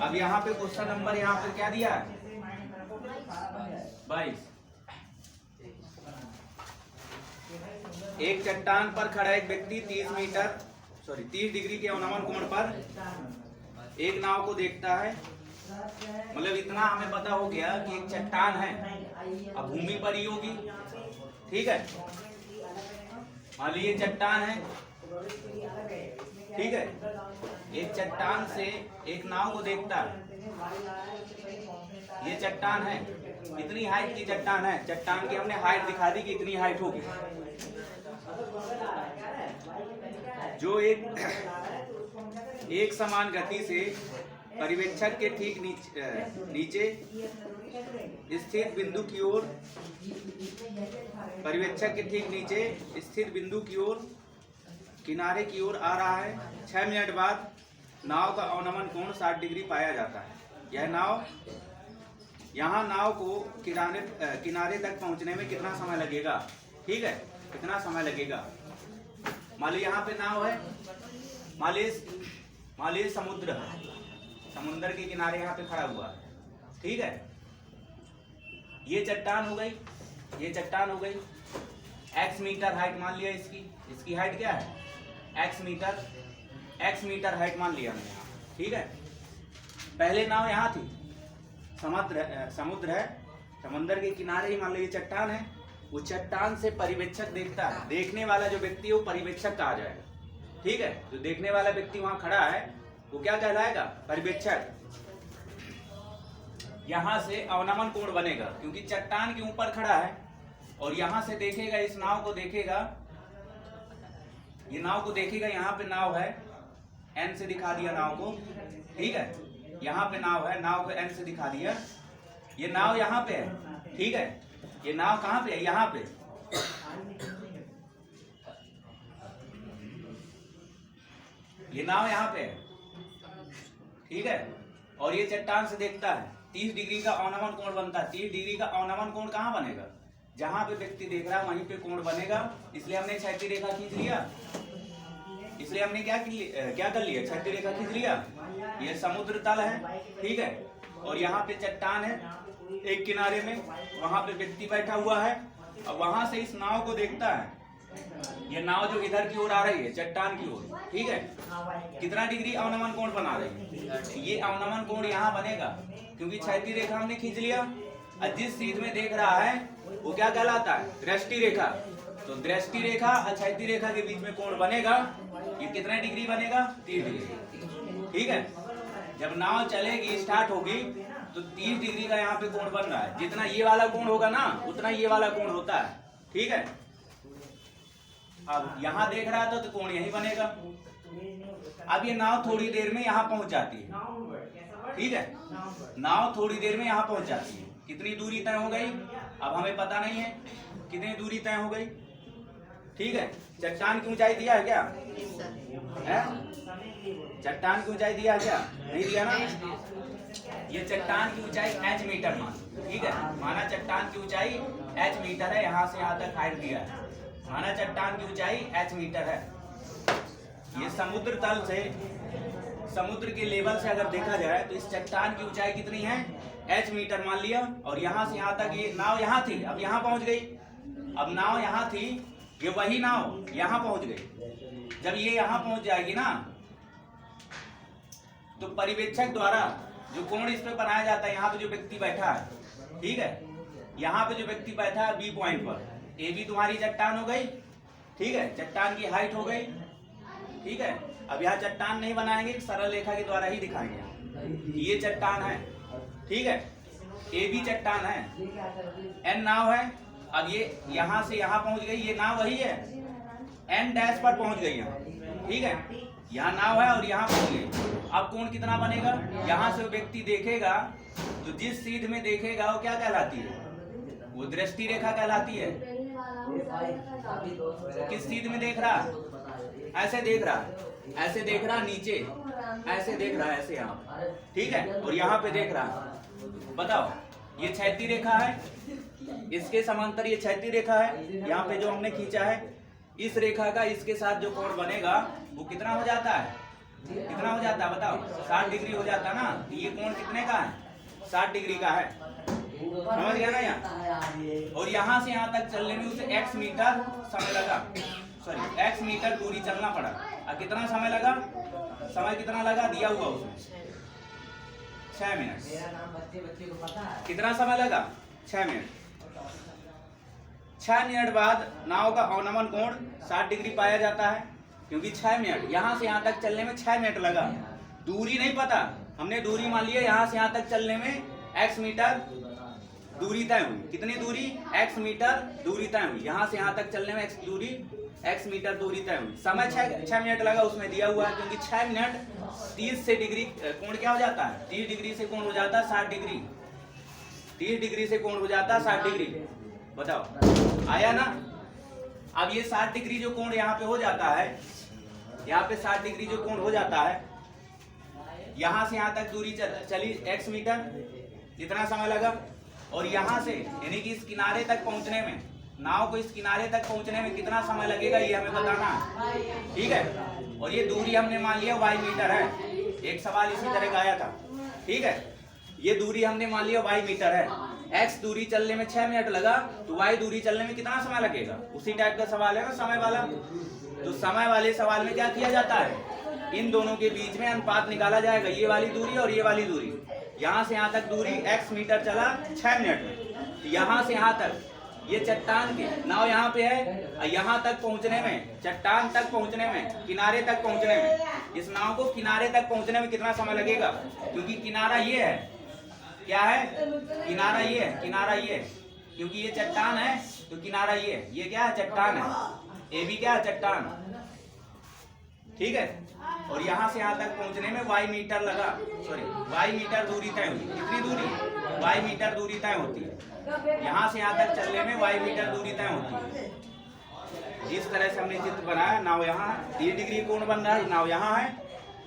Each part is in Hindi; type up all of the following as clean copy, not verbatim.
अब यहाँ पे क्वेश्चन नंबर यहाँ पे क्या दिया है 22। एक चट्टान पर खड़ा एक व्यक्ति 30 डिग्री के अवनमन कोण पर एक नाव को देखता है। मतलब इतना हमें पता हो गया कि एक चट्टान है, अब भूमि पर ही होगी, ठीक है। मान लीजिए चट्टान है, ठीक है। एक चट्टान से एक नाव को देखता है। ये चट्टान है, इतनी हाइट की चट्टान है। चट्टान की हमने हाइट दिखा दी कि इतनी हाइट होगी। जो एक समान गति से पर्यवेक्षक के ठीक नीचे स्थित बिंदु की ओर किनारे की ओर आ रहा है। 6 मिनट बाद नाव का अवनमन कोण 60 डिग्री पाया जाता है। यह नाव नाव को किनारे तक पहुंचने में कितना समय लगेगा, ठीक है, कितना समय लगेगा। मान लीजिए यहाँ पे नाव है, मान लीजिए समुद्र के किनारे यहाँ पे खड़ा हुआ है, ठीक है। ये चट्टान हो गई, x मीटर हाइट मान लिया। इसकी हाइट क्या है, x मीटर हाइट मान लिया हमने यहाँ, ठीक है। पहले नाव यहाँ थी, समुद्र है, समुद्र के किनारे ही मान लीजिए चट्टान है। वो चट्टान से पर्यवेक्षक देखता है। देखने वाला जो व्यक्ति है वो पर्यवेक्षक कहा जाएगा, ठीक है। जो देखने वाला व्यक्ति वहां खड़ा है वो क्या कहलाएगा, पर्यवेक्षक। यहां से अवनमन कोण बनेगा क्योंकि चट्टान के ऊपर खड़ा है और यहां से देखेगा, इस नाव को देखेगा, ये नाव को देखेगा। यहाँ पे नाव है, एन से दिखा दिया नाव को, ठीक है। यहाँ पे नाव है, नाव को एन से दिखा दिया। ये नाव यहाँ पे है, ठीक है। ये नाव कहाँ पे है, यहाँ पे। ये नाव यहाँ पे है, ठीक है। और ये चट्टान से देखता है। 30 डिग्री का अवनमन कोण बनता है। 30 डिग्री का अवनमन कोण कहाँ बनेगा, जहां पे व्यक्ति देख रहा है वहीं पे कोण बनेगा। इसलिए हमने क्षैतिज रेखा खींच लिया। इसलिए हमने क्या कर लिया, क्षैतिज रेखा खींच लिया। ये समुद्र तल है, ठीक है। और यहाँ पे चट्टान है एक किनारे में, वहां पे व्यक्ति बैठा हुआ है। अब वहां से इस नाव को देखता है। ये नाव जो इधर की ओर आ रही है, चट्टान की ओर, ठीक है। कितना डिग्री अवनमन कोण बना रही है, ये अवनमन कोण यहाँ बनेगा क्योंकि क्षैतिज रेखा हमने खींच लिया। और जिस चीज में देख रहा है वो क्या कहलाता है, दृष्टि रेखा। तो दृष्टि रेखा और क्षैतिज रेखा के बीच में कोण बनेगा। ये कितना डिग्री बनेगा, 30 डिग्री, ठीक है। जब नाव चलेगी, स्टार्ट होगी, तो 30 डिग्री का यहाँ पे कोण बन रहा है। जितना ये वाला कोण होगा ना, उतना ये वाला कोण होता है, ठीक है। अब यहाँ देख रहा था तो कोण यही बनेगा। अब ये नाव थोड़ी देर में यहाँ पहुंच जाती है, ठीक है। नाव थोड़ी देर में यहाँ पहुंच जाती है। कितनी दूरी तय हो गई, अब हमें पता नहीं है कितनी दूरी तय हो गई, ठीक है। चट्टान की ऊंचाई दिया है क्या, है? चट्टान की ऊंचाई दिया है क्या, नहीं दिया ना। ये चट्टान की ऊंचाई h मीटर मान, ठीक है। माना चट्टान की ऊंचाई h मीटर है, यहाँ से यहाँ तक हाइट दिया है। माना चट्टान की ऊंचाई h मीटर है। ये समुद्र तल से, समुद्र के लेवल से अगर देखा जाए तो इस चट्टान की ऊंचाई कितनी है, h मीटर मान लिया। और यहाँ से यहाँ तक ये नाव यहाँ थी, अब यहाँ पहुंच गई। अब नाव यहाँ थी, ये वही नाव यहाँ पहुंच गई। जब ये यहाँ पहुंच जाएगी ना, तो पर्यवेक्षक द्वारा जो कोण इस पे बनाया जाता है, यहाँ पे जो व्यक्ति बैठा है, ठीक है, यहाँ पे जो व्यक्ति बैठा है बी पॉइंट पर, ए भी तुम्हारी चट्टान हो गई, ठीक है। चट्टान की हाइट हो गई, ठीक है। अब यहाँ चट्टान नहीं बनाएंगे, सरल रेखा के द्वारा ही दिखाएंगे। ये चट्टान है, ठीक है, ए भी चट्टान है, एन नाव है। अब ये यहाँ से यहाँ पहुंच गई, ये नाव वही है, एन डैश पर पहुंच गई यहाँ, ठीक है। यहाँ नाव है और यहाँ पहुंच गई। अब कोण कितना बनेगा, यहाँ से वो व्यक्ति देखेगा, तो जिस सीध में देखेगा वो क्या कहलाती है, वो दृष्टि रेखा कहलाती है। किस सीध में देख रहा, ऐसे देख रहा, ऐसे देख रहा, नीचे ऐसे देख रहा है, ऐसे यहाँ, ठीक है। और यहाँ पे देख रहा, बताओ ये क्षैतिज रेखा है, इसके समांतर ये क्षैतिज रेखा है। यहाँ पे जो हमने खींचा है, इस रेखा का इसके साथ जो कोण बनेगा वो कितना हो जाता है, कितना हो जाता है बताओ? 60 डिग्री हो जाता ना। ये कोण कितने का है? 60 डिग्री का है। समझ गया ना यहाँ? और यहाँ से यहाँ तक चलने में उसे x मीटर समय लगा, सॉरी x मीटर दूरी चलना पड़ा। और कितना समय लगा? समय कितना लगा दिया हुआ उसमें 6 मिनट। कितना समय लगा? 6 मिनट। 6 मिनट बाद नाव का अवनमन कोण 60 डिग्री पाया जाता है, क्योंकि 6 मिनट यहाँ से यहाँ तक चलने में 6 मिनट लगा। दूरी नहीं पता, हमने दूरी मान लिया यहाँ से यहाँ तक चलने में x मीटर दूरी तय हुई। कितनी दूरी? x मीटर दूरी तय हुई। यहाँ से यहाँ तक चलने में x मीटर दूरी तय हुई। समय 6 मिनट लगा उसमें दिया हुआ है, क्योंकि 6 मिनट 30 से डिग्री कोण क्या हो जाता है? 30 डिग्री से कोण हो जाता है 60 डिग्री। 30 डिग्री से कोण हो जाता है 60 डिग्री। बताओ आया ना? अब ये 60 डिग्री जो कोण यहाँ पे हो जाता है, यहाँ पे 60 डिग्री जो कोण हो जाता है, यहाँ से यहाँ तक दूरी चली x मीटर, कितना समय लगा? और यहाँ से यानी कि इस किनारे तक पहुंचने में, नाव को इस किनारे तक पहुंचने में कितना समय लगेगा ये हमें बताना है। ठीक है? और ये दूरी हमने मान लिया y मीटर है। एक सवाल इसी तरह का आया था। ठीक है? ये दूरी हमने मान लिया y मीटर है। x दूरी चलने में 6 मिनट लगा, तो y दूरी चलने में कितना समय लगेगा? उसी टाइप का सवाल है ना समय वाला। तो समय वाले सवाल में क्या किया जाता है? इन दोनों के बीच में अनुपात निकाला जाएगा, ये वाली दूरी और ये वाली दूरी। यहाँ से यहाँ तक दूरी x मीटर चला 6 मिनट में। यहाँ से यहाँ तक ये चट्टान की नाव यहाँ पे है, यहाँ तक पहुंचने में, चट्टान तक पहुंचने में, किनारे तक पहुंचने में, इस नाव को किनारे तक पहुंचने में कितना समय लगेगा? क्योंकि किनारा ये है, क्या है? किनारा ये है, किनारा ये है। क्योंकि ये चट्टान है तो किनारा ये है। ये क्या है? चट्टान है। ये भी क्या है? चट्टान। ठीक है? और यहाँ से यहाँ तक पहुंचने में y मीटर लगा, सॉरी y मीटर दूरी तय हुई। कितनी दूरी? y मीटर दूरी तय होती है। यहाँ से यहाँ तक चलने में y मीटर दूरी तय होती है। इस तरह से हमने चित्र बनाया। नाव यहाँ 30 डिग्री कोण बन रहा है, नाव यहाँ है।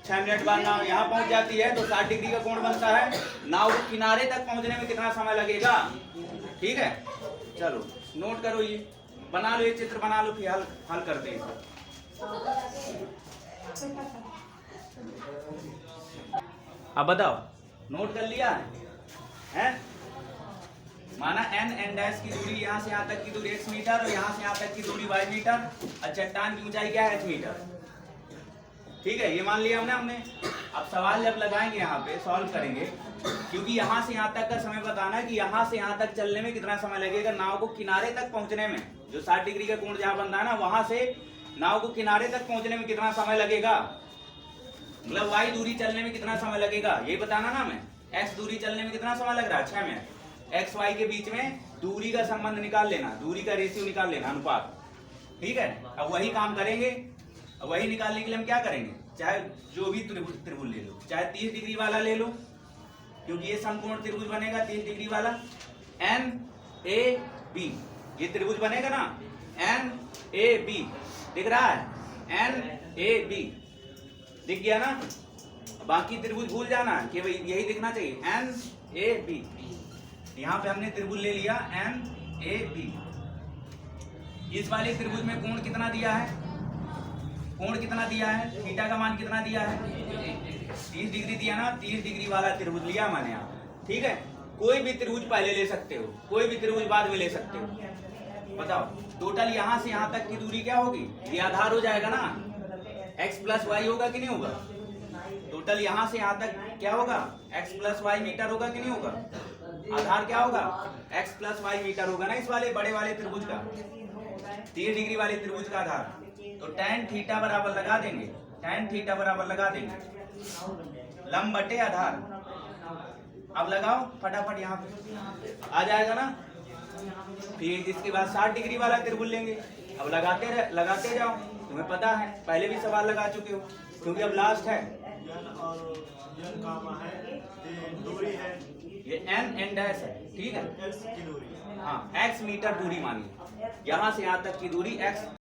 6 मिनट बाद नाव यहाँ पहुंच जाती है तो 60 डिग्री का कोण बनता है। नाव किनारे तक पहुंचने में कितना समय लगेगा? ठीक है? चलो नोट करो, ये बना लो, ये चित्र बना लो, फिर हल करते हैं। अब बताओ, नोट कर लिया है? माना n डैश की दूरी, यहाँ से यहाँ तक की दूरी x मीटर और यहाँ से यहाँ तक की दूरी y मीटर, और चट्टान की ऊंचाई क्या है? h metre. ठीक है? ये मान लिया हमने। अब सवाल जब लगाएंगे यहाँ पे सॉल्व करेंगे, क्योंकि यहाँ से यहाँ तक का समय बताना है कि यहाँ से यहाँ तक चलने में कितना समय लगेगा। नाव को किनारे तक पहुंचने में, जो 60 डिग्री का कोण जहाँ बन रहा है ना, वहां से नाव को किनारे तक पहुंचने में कितना समय लगेगा, मतलब y दूरी चलने में कितना समय लगेगा, ये बताना ना हमें। x दूरी चलने में कितना समय लग रहा है? 6 मिनट। x y के बीच में दूरी का संबंध निकाल लेना, दूरी का रेशियो निकाल लेना, अनुपात। ठीक है? अब वही काम करेंगे। अब वही निकालने के लिए हम क्या करेंगे? चाहे जो भी त्रिभुज ले लो, चाहे 30 डिग्री वाला ले लो, क्योंकि ये समकोण त्रिभुज बनेगा 30 डिग्री वाला। NAB ये त्रिभुज बनेगा ना, NAB दिख रहा है? NAB दिख गया ना? बाकी त्रिभुज भूल जाना, केवल यही दिखना चाहिए, NAB। यहाँ पे हमने त्रिभुज ले लिया NAB। इस वाले त्रिभुज में कोण कितना दिया है? कोण कितना दिया है? थीटा का मान कितना दिया है? 30 डिग्री दिया ना। 30 डिग्री वाला त्रिभुज लिया मैंने यहाँ। ठीक है? कोई भी त्रिभुज पहले ले सकते हो, कोई भी त्रिभुज बाद में ले सकते हो। बताओ टोटल यहाँ से यहाँ तक की दूरी क्या होगी? ये आधार हो जाएगा ना, x प्लस वाई होगा कि नहीं होगा? टोटल यहाँ से यहाँ तक क्या होगा? x प्लस वाई मीटर होगा कि नहीं होगा? आधार क्या होगा? x प्लस वाई मीटर होगा ना, इस वाले बड़े वाले त्रिभुज का, 30 डिग्री वाले त्रिभुज का आधार। तो tan थीटा बराबर लगा देंगे, tan थीटा बराबर लगा देंगे लंब बटे आधार। अब लगाओ फटाफट, यहाँ पे आ जाएगा ना। फिर इसके बाद 60 डिग्री वाला त्रिभुज लेंगे। अब लगाते जाओ, तुम्हें पता है, पहले भी सवाल लगा चुके हो, क्योंकि अब लास्ट है। ये n डैश है। ठीक है? हाँ, x मीटर दूरी मानिए, यहाँ से यहाँ तक की दूरी x